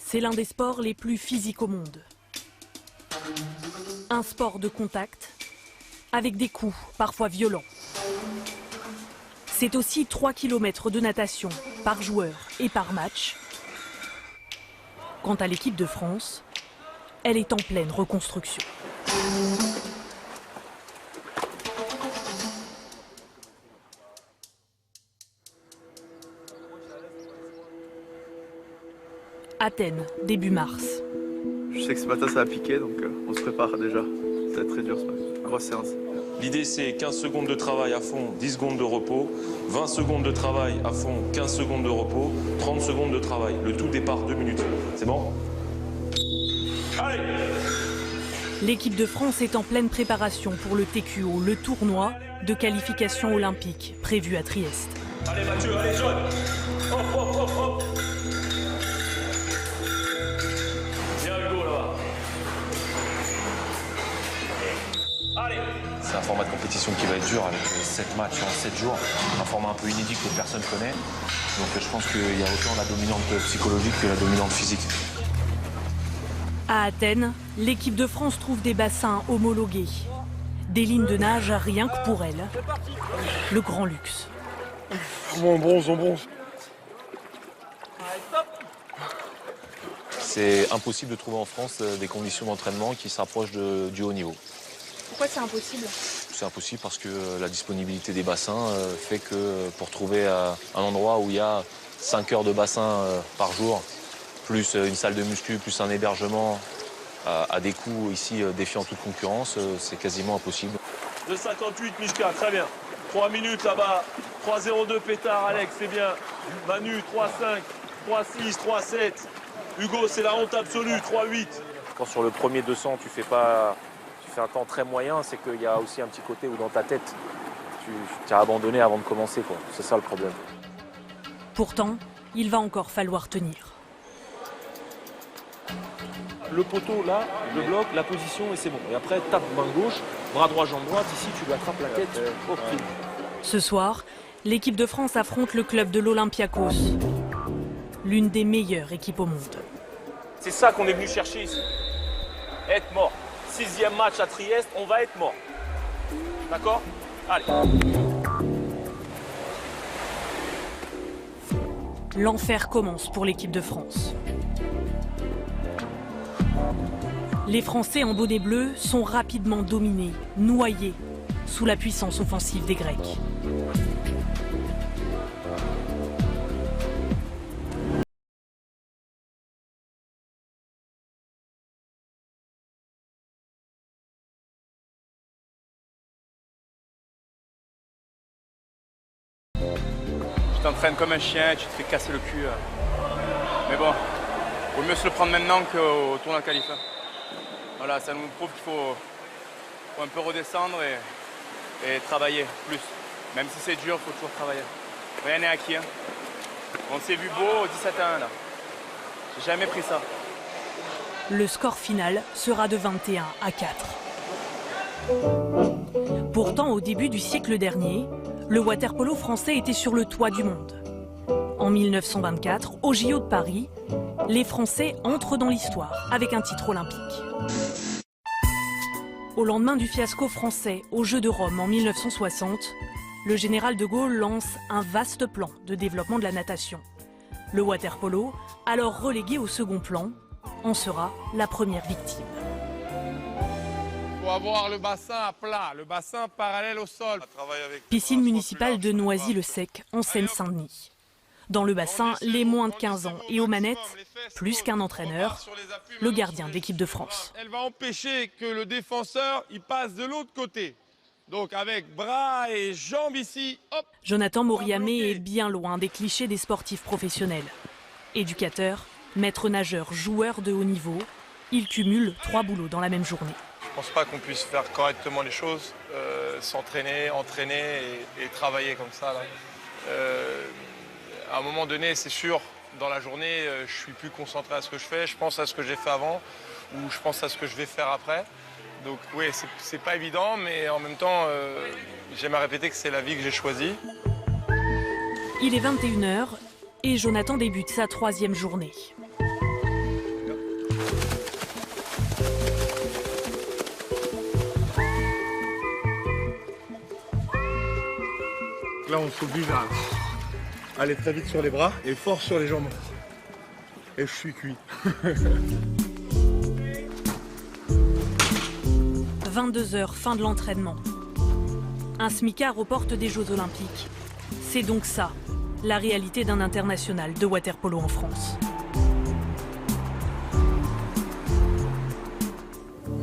C'est l'un des sports les plus physiques au monde. Un sport de contact, avec des coups parfois violents. C'est aussi 3 km de natation par joueur et par match. Quant à l'équipe de France, elle est en pleine reconstruction. Athènes, début mars. Je sais que ce matin ça va piquer, donc on se prépare déjà. Ça va être très dur ce matin. Grosse séance. L'idée c'est 15 secondes de travail à fond, 10 secondes de repos, 20 secondes de travail à fond, 15 secondes de repos, 30 secondes de travail. Le tout départ 2 minutes. C'est bon? Allez! L'équipe de France est en pleine préparation pour le TQO, le tournoi de qualification olympique prévu à Trieste. Allez Mathieu, allez John! Hop, hop, hop, hop! Viens Hugo là-bas. Allez! C'est un format de compétition qui va être dur avec 7 matchs en 7 jours. Un format un peu inédit que personne ne connaît. Donc je pense qu'il y a autant la dominante psychologique que la dominante physique. À Athènes, l'équipe de France trouve des bassins homologués. Des lignes de nage rien que pour elle. Le grand luxe. On bronze. C'est impossible de trouver en France des conditions d'entraînement qui se rapprochent du haut niveau. Pourquoi c'est impossible? C'est impossible parce que la disponibilité des bassins fait que pour trouver un endroit où il y a 5 heures de bassin par jour, plus une salle de muscu, plus un hébergement à des coûts ici défiant toute concurrence, c'est quasiment impossible. 2,58 Mishka, très bien. 3 minutes là-bas, 3,02 pétard, Alex, c'est bien. Manu, 3,5, 3,6, 3,7. Hugo, c'est la honte absolue, 3,8. Quand sur le premier 200, tu fais un temps très moyen, c'est qu'il y a aussi un petit côté où dans ta tête, tu as abandonné avant de commencer, quoi. C'est ça le problème. Pourtant, il va encore falloir tenir. Le poteau là, le bloc, la position et c'est bon. Et après, tape main gauche, bras droit, jambe droite. Ici, tu lui attrapes la tête au pied. Ce soir, l'équipe de France affronte le club de l'Olympiakos, l'une des meilleures équipes au monde. C'est ça qu'on est venu chercher ici. Être mort. 6e match à Trieste, on va être mort. D'accord? Allez. L'enfer commence pour l'équipe de France. Les Français en bonnet bleu sont rapidement dominés, noyés sous la puissance offensive des Grecs. Tu t'entraînes comme un chien et tu te fais casser le cul. Mais bon, vaut mieux se le prendre maintenant qu'au tournoi de qualif. Voilà, ça nous prouve qu'il faut un peu redescendre et travailler plus. Même si c'est dur, il faut toujours travailler. Rien n'est acquis. Hein. On s'est vu beau au 17-1 là. J'ai jamais pris ça. Le score final sera de 21-4. Pourtant, au début du siècle dernier, le water-polo français était sur le toit du monde. En 1924, au JO de Paris, les Français entrent dans l'histoire avec un titre olympique. Au lendemain du fiasco français aux Jeux de Rome en 1960, le général de Gaulle lance un vaste plan de développement de la natation. Le water-polo, alors relégué au second plan, en sera la première victime. Il faut avoir le bassin à plat, le bassin parallèle au sol. Piscine municipale de Noisy-le-Sec, en Seine-Saint-Denis. Dans le bassin, les moins de 15 ans et aux manettes, plus qu'un entraîneur, le gardien de l'équipe de France. Elle va empêcher que le défenseur il passe de l'autre côté. Donc avec bras et jambes ici, hop. Jonathan Moriamé est bien loin des clichés des sportifs professionnels. Éducateur, maître nageur, joueur de haut niveau, il cumule 3 boulots dans la même journée. Je pense pas qu'on puisse faire correctement les choses, s'entraîner, entraîner et travailler comme ça. Là. À un moment donné, c'est sûr, dans la journée, je suis plus concentré à ce que je fais. Je pense à ce que j'ai fait avant ou je pense à ce que je vais faire après. Donc oui, c'est pas évident, mais en même temps, j'aime à répéter que c'est la vie que j'ai choisie. Il est 21h et Jonathan débute sa 3e journée. là, on s'oblige à aller très vite sur les bras et fort sur les jambes. Et je suis cuit. 22h, fin de l'entraînement. Un smicard aux portes des Jeux Olympiques. C'est donc ça, la réalité d'un international de water-polo en France.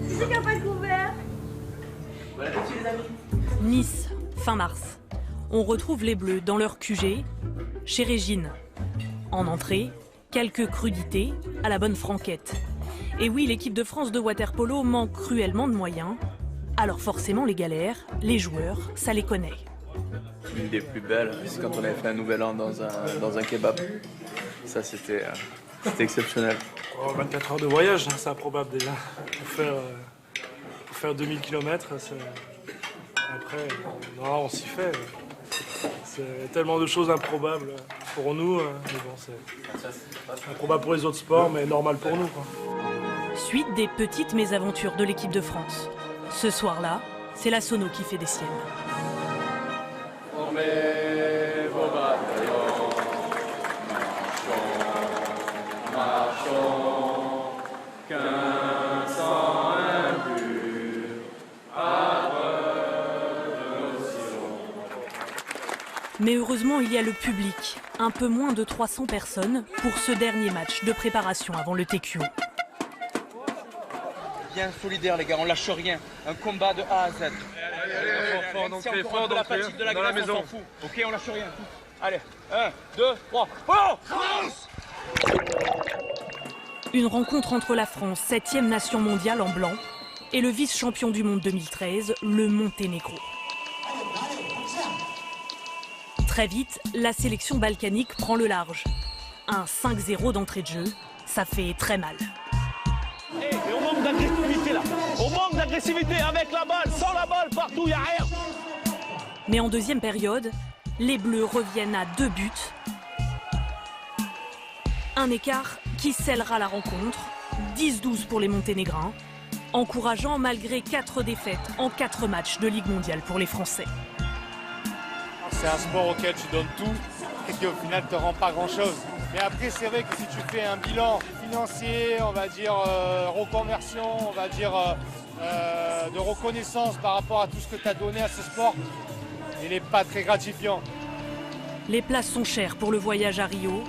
Il n'y a pas de couvert. Nice, fin mars. On retrouve les Bleus dans leur QG, chez Régine. En entrée, quelques crudités à la bonne franquette. Et oui, l'équipe de France de water-polo manque cruellement de moyens. Alors forcément, les galères, les joueurs, ça les connaît. Une des plus belles, c'est quand on avait fait un nouvel an dans un kebab. Ça, c'était exceptionnel. 24 heures de voyage, c'est improbable déjà. Pour faire 2000 km, après, on s'y fait. C'est tellement de choses improbables pour nous. Mais bon, c'est improbable pour les autres sports, mais normal pour nous, quoi. Suite des petites mésaventures de l'équipe de France. Ce soir-là, c'est la sono qui fait des siennes. Mais heureusement, il y a le public, un peu moins de 300 personnes, pour ce dernier match de préparation avant le TQO. Bien solidaire les gars, on lâche rien. Un combat de A à Z. Fort d'entrée, fort d'entrée, dans la maison. Ok, on lâche rien. Allez, 1, 2, 3. France ! Une rencontre entre la France, 7e nation mondiale en blanc, et le vice-champion du monde 2013, le Monténégro. Très vite, la sélection balkanique prend le large. Un 5-0 d'entrée de jeu, ça fait très mal. Et on manque d'agressivité là. On manque d'agressivité avec la balle, sans la balle, partout, il n'y a rien. Mais en deuxième période, les Bleus reviennent à 2 buts. Un écart qui scellera la rencontre, 10-12 pour les Monténégrins, encourageant malgré 4 défaites en 4 matchs de Ligue mondiale pour les Français. C'est un sport auquel tu donnes tout et qui au final ne te rend pas grand-chose. Mais après, c'est vrai que si tu fais un bilan financier, on va dire reconversion, on va dire de reconnaissance par rapport à tout ce que tu as donné à ce sport, il n'est pas très gratifiant. Les places sont chères pour le voyage à Rio.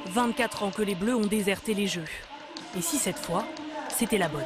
24 ans que les Bleus ont déserté les Jeux. Et si cette fois, c'était la bonne.